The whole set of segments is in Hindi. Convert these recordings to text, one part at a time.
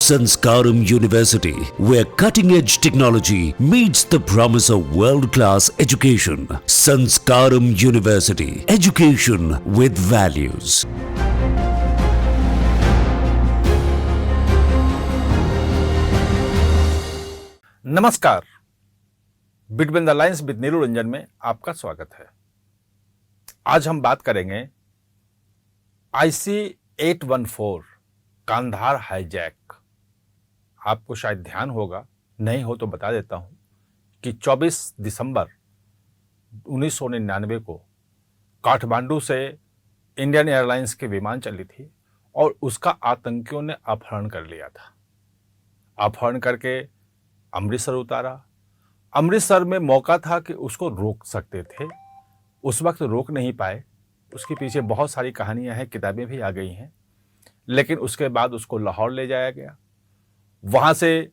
Sanskaram University, where cutting-edge technology meets the promise of world-class education. Sanskaram University, education with values. नमस्कार, between the lines with Neeru Ranjan में आपका स्वागत है। आज हम बात करेंगे IC-814 कांधार हाईजैक। आपको शायद ध्यान होगा, नहीं हो तो बता देता हूं कि 24 दिसंबर 1999 को काठमांडू से इंडियन एयरलाइंस के विमान चली थी और उसका आतंकियों ने अपहरण कर लिया था। अपहरण करके अमृतसर उतारा। अमृतसर में मौका था कि उसको रोक सकते थे, उस वक्त रोक नहीं पाए। उसके पीछे बहुत सारी कहानियां हैं, किताबें भी आ गई हैं। लेकिन उसके बाद उसको लाहौर ले जाया गया। वहाँ से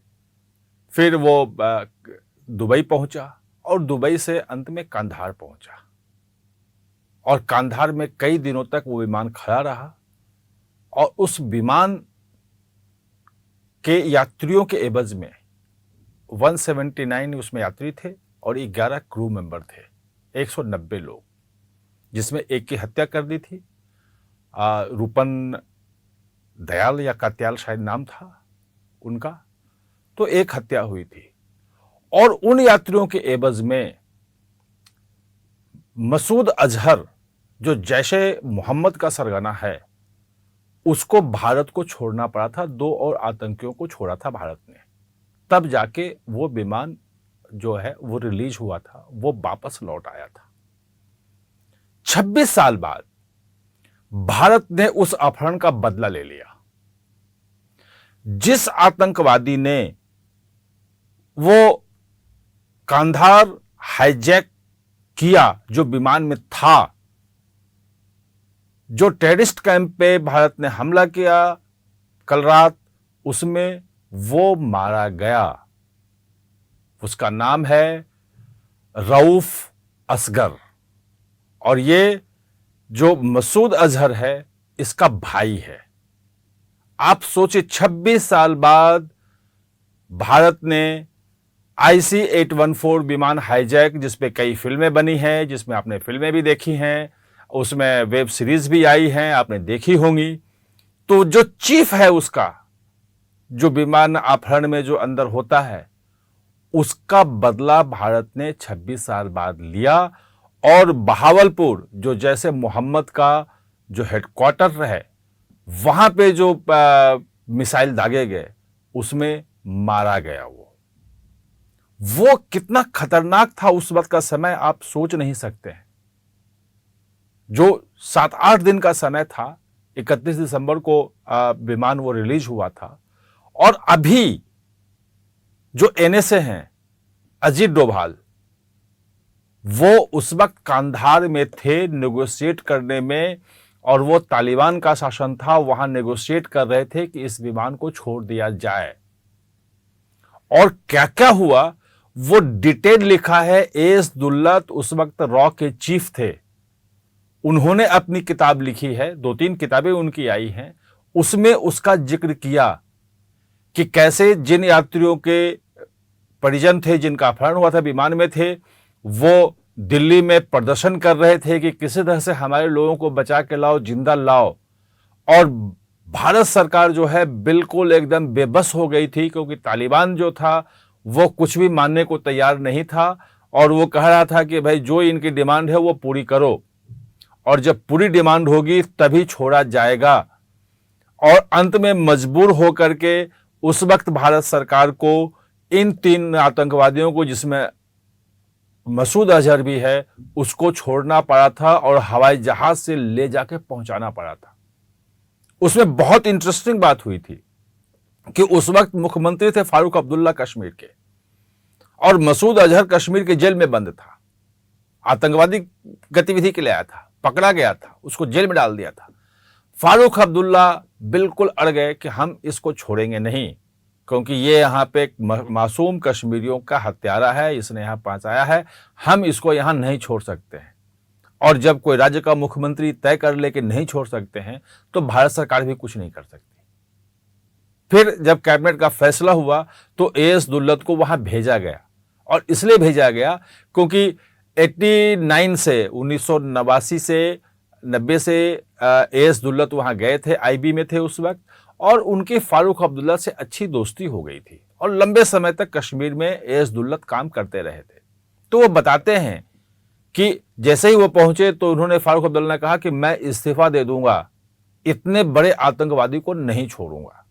फिर वो दुबई पहुंचा और दुबई से अंत में कांधार पहुंचा और कांधार में कई दिनों तक वो विमान खड़ा रहा और उस विमान के यात्रियों के एवज में 179 उसमें यात्री थे और 11 क्रू मेंबर थे, 190 लोग, जिसमें एक की हत्या कर दी थी। रूपन दयाल या कात्याल शायद नाम था उनका, तो एक हत्या हुई थी। और उन यात्रियों के एवज में मसूद अजहर, जो जैशे मोहम्मद का सरगना है, उसको भारत को छोड़ना पड़ा था। 2 और आतंकियों को छोड़ा था भारत ने, तब जाके वो विमान जो है वो रिलीज हुआ था, वो वापस लौट आया था। 26 साल बाद भारत ने उस अपहरण का बदला ले लिया। जिस आतंकवादी ने वो कांधार हाईजैक किया, जो विमान में था, जो टेररिस्ट कैंप पे भारत ने हमला किया कल रात, उसमें वो मारा गया। उसका नाम है रऊफ असगर और ये जो मसूद अजहर है, इसका भाई है। आप सोचिए, 26 साल बाद भारत ने IC-814 विमान हाईजैक, जिसपे कई फिल्में बनी हैं, जिसमें आपने फिल्में भी देखी हैं, उसमें वेब सीरीज भी आई हैं, आपने देखी होंगी। तो जो चीफ है उसका, जो विमान अपहरण में जो अंदर होता है, उसका बदला भारत ने 26 साल बाद लिया। और बहावलपुर, जो जैसे मोहम्मद का जो हेडक्वार्टर है, वहां पे जो मिसाइल दागे गए, उसमें मारा गया। वो कितना खतरनाक था उस वक्त का समय, आप सोच नहीं सकते हैं। जो 7-8 दिन का समय था, 31 दिसंबर को विमान वो रिलीज हुआ था। और अभी जो NSA हैं, अजीत डोभाल, वो उस वक्त कांधार में थे नेगोशिएट करने में, और वो तालिबान का शासन था, वहां नेगोशिएट कर रहे थे कि इस विमान को छोड़ दिया जाए। और क्या क्या हुआ वो डिटेल लिखा है। एस दुल्लत उस वक्त रॉ के चीफ थे, उन्होंने अपनी किताब लिखी है, 2-3 किताबें उनकी आई हैं, उसमें उसका जिक्र किया कि कैसे जिन यात्रियों के परिजन थे, जिनका अपहरण हुआ था, विमान में थे, वो दिल्ली में प्रदर्शन कर रहे थे कि किसी तरह से हमारे लोगों को बचा के लाओ, जिंदा लाओ। और भारत सरकार जो है बिल्कुल एकदम बेबस हो गई थी, क्योंकि तालिबान जो था वो कुछ भी मानने को तैयार नहीं था और वो कह रहा था कि भाई जो इनकी डिमांड है वो पूरी करो, और जब पूरी डिमांड होगी तभी छोड़ा जाएगा। और अंत में मजबूर होकर के उस वक्त भारत सरकार को इन 3 आतंकवादियों को, जिसमें मसूद अजहर भी है, उसको छोड़ना पड़ा था और हवाई जहाज से ले जाके पहुंचाना पड़ा था। उसमें बहुत इंटरेस्टिंग बात हुई थी कि उस वक्त मुख्यमंत्री थे फारूक अब्दुल्ला कश्मीर के, और मसूद अजहर कश्मीर के जेल में बंद था। आतंकवादी गतिविधि के लिए आया था, पकड़ा गया था, उसको जेल में डाल दिया था। फारूक अब्दुल्ला बिल्कुल अड़ गए कि हम इसको छोड़ेंगे नहीं, क्योंकि ये यहाँ पे एक मासूम कश्मीरियों का हत्यारा है, इसने यहाँ पहुंचाया है, हम इसको यहाँ नहीं छोड़ सकते हैं। और जब कोई राज्य का मुख्यमंत्री तय कर ले कि नहीं छोड़ सकते हैं, तो भारत सरकार भी कुछ नहीं कर सकती। फिर जब कैबिनेट का फैसला हुआ तो एएस दुल्लत को वहां भेजा गया, और इसलिए भेजा गया क्योंकि 89 से 1989 से 90 से एएस दुल्लत वहां गए थे, आईबी में थे उस वक्त, और उनकी फारूक अब्दुल्ला से अच्छी दोस्ती हो गई थी और लंबे समय तक कश्मीर में एएस दुल्लत काम करते रहे थे। तो वो बताते हैं कि जैसे ही वो पहुंचे तो उन्होंने फारूक अब्दुल्ला ने कहा कि मैं इस्तीफा दे दूंगा, इतने बड़े आतंकवादी को नहीं छोड़ूंगा।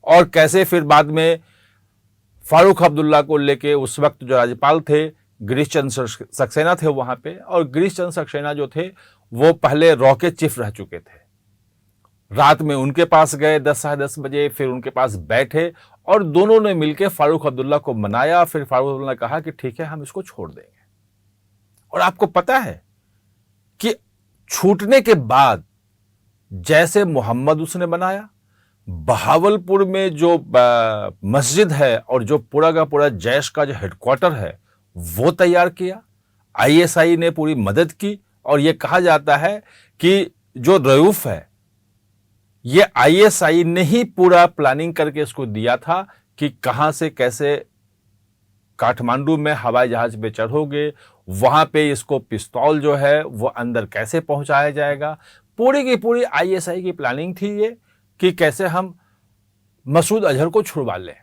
और कैसे फिर बाद में फारूक अब्दुल्ला को लेके उस वक्त जो राज्यपाल थे गिरीश चंद्र सक्सेना थे वहां पे, और गिरीश चंद्र सक्सेना जो थे वो पहले रॉ के चीफ रह चुके थे। रात में उनके पास गए 10 साढ़े 10 बजे, फिर उनके पास बैठे और दोनों ने मिलकर फारूक अब्दुल्ला को मनाया। फिर फारूक अब्दुल्ला ने कहा कि ठीक है, हम इसको छोड़ देंगे। और आपको पता है कि छूटने के बाद जैसे मोहम्मद उसने बनाया, बहावलपुर में जो मस्जिद है और जो पूरा का पूरा जैश का जो हेडक्वार्टर है वो तैयार किया, आईएसआई ने पूरी मदद की। और ये कहा जाता है कि जो रऊफ है ये आईएसआई ने ही पूरा प्लानिंग करके इसको दिया था कि कहां से कैसे काठमांडू में हवाई जहाज पे चढ़ोगे, वहां पे इसको पिस्तौल जो है वो अंदर कैसे पहुंचाया जाएगा। पूरी की पूरी आईएसआई की प्लानिंग थी ये कि कैसे हम मसूद अजहर को छुड़वा लें।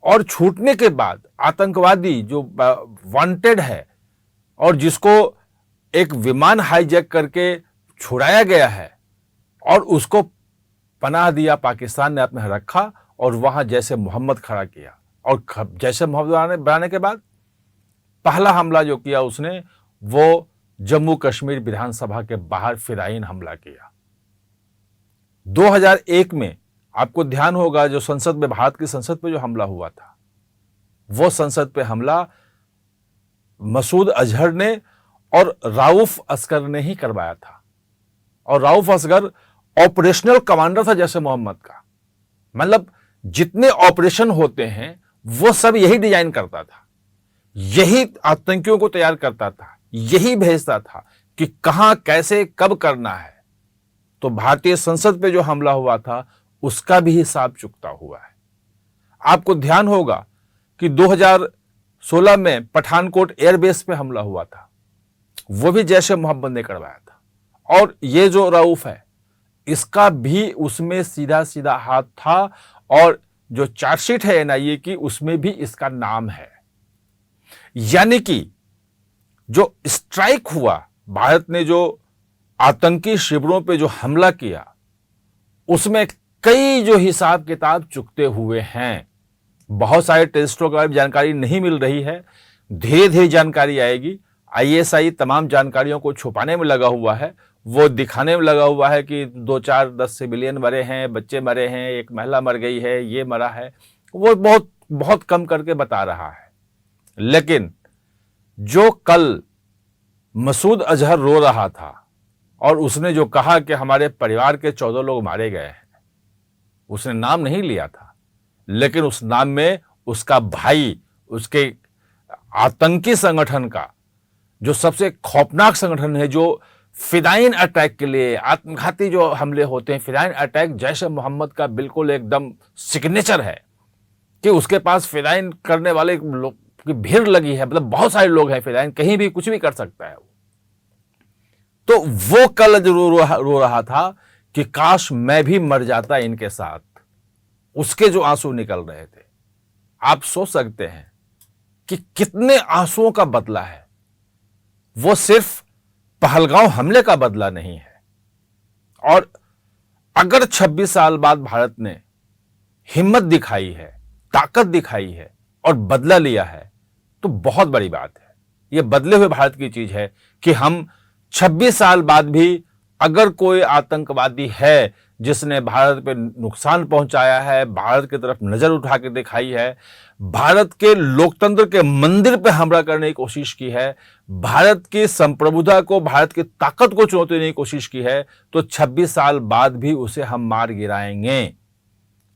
और छूटने के बाद आतंकवादी जो वांटेड है और जिसको एक विमान हाईजैक करके छुड़ाया गया है और उसको पनाह दिया, पाकिस्तान ने अपने रखा और वहां जैसे मोहम्मद खड़ा किया। और जैसे मोहम्मद बनाने के बाद पहला हमला जो किया उसने वो जम्मू कश्मीर विधानसभा के बाहर फिराइन हमला किया। 2001 में आपको ध्यान होगा जो संसद में, भारत की संसद पे जो हमला हुआ था, वो संसद पे हमला मसूद अजहर ने और राउफ असगर ने ही करवाया था। और राउफ असगर ऑपरेशनल कमांडर था जैसे मोहम्मद का, मतलब जितने ऑपरेशन होते हैं वो सब यही डिजाइन करता था, यही आतंकियों को तैयार करता था, यही भेजता था कि कहां कैसे कब करना है। तो भारतीय संसद पे जो हमला हुआ था उसका भी हिसाब चुकता हुआ है। आपको ध्यान होगा कि 2016 में पठानकोट एयरबेस पे हमला हुआ था, वो भी जैसे मोहम्मद ने करवाया था। और ये जो रऊफ है इसका भी उसमें सीधा सीधा हाथ था, और जो चार्जशीट है एनआईए की उसमें भी इसका नाम है। यानी कि जो स्ट्राइक हुआ, भारत ने जो आतंकी शिविरों पे जो हमला किया, उसमें कई जो हिसाब किताब चुकते हुए हैं। बहुत सारे टेस्टों का जानकारी नहीं मिल रही है, धीरे धीरे जानकारी आएगी। आईएसआई तमाम जानकारियों को छुपाने में लगा हुआ है, वो दिखाने में लगा हुआ है कि 2-4-10 सिविलियन मरे हैं, बच्चे मरे हैं, एक महिला मर गई है, ये मरा है, वो बहुत बहुत कम करके बता रहा है। लेकिन जो कल मसूद अजहर रो रहा था और उसने जो कहा कि हमारे परिवार के 14 लोग मारे गए हैं, उसने नाम नहीं लिया था, लेकिन उस नाम में उसका भाई, उसके आतंकी संगठन का जो सबसे खौफनाक संगठन है, जो फिदाइन अटैक के लिए, आत्मघाती जो हमले होते हैं, फिदाइन अटैक जैश मोहम्मद का बिल्कुल एकदम सिग्नेचर है कि उसके पास फिदाइन करने वाले लोग की भीड़ लगी है, मतलब बहुत सारे लोग हैं, फिदाइन कहीं भी कुछ भी कर सकता है। तो वो कल रो रहा था कि काश मैं भी मर जाता इनके साथ, उसके जो आंसू निकल रहे थे। आप सोच सकते हैं कि कितने आंसुओं का बदला है। वो सिर्फ पहलगांव हमले का बदला नहीं है। और अगर 26 साल बाद भारत ने हिम्मत दिखाई है, ताकत दिखाई है और बदला लिया है, तो बहुत बड़ी बात है। यह बदले हुए भारत की चीज है कि हम 26 साल बाद भी अगर कोई आतंकवादी है जिसने भारत पे नुकसान पहुंचाया है, भारत की तरफ नजर उठा के दिखाई है, भारत के लोकतंत्र के मंदिर पे हमला करने की कोशिश की है, भारत की संप्रभुता को, भारत की ताकत को चुनौती देने की कोशिश की है, तो 26 साल बाद भी उसे हम मार गिराएंगे।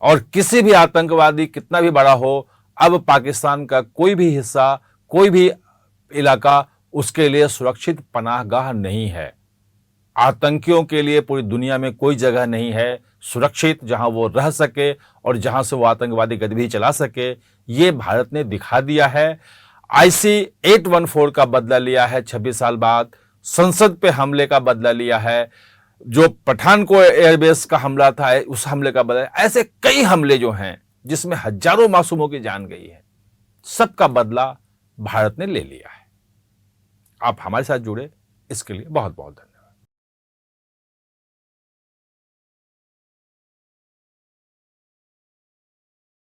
और किसी भी आतंकवादी कितना भी बड़ा हो, अब पाकिस्तान का कोई भी हिस्सा, कोई भी इलाका उसके लिए सुरक्षित पनाहगाह नहीं है। आतंकियों के लिए पूरी दुनिया में कोई जगह नहीं है। सुरक्षित, जहां वो रह सके और जहां से वो आतंकवादी गतिविधि चला सके, ये भारत ने दिखा दिया है। IC-814 का बदला लिया है 26 साल बाद, संसद पे हमले का बदला लिया है, जो पठानकोट एयरबेस का हमला था उस हमले का बदला, ऐसे कई हमले जो हैं जिसमें हजारों मासूमों की जान गई है, सबका बदला भारत ने ले लिया है। आप हमारे साथ जुड़े इसके लिए बहुत बहुत धन्यवाद।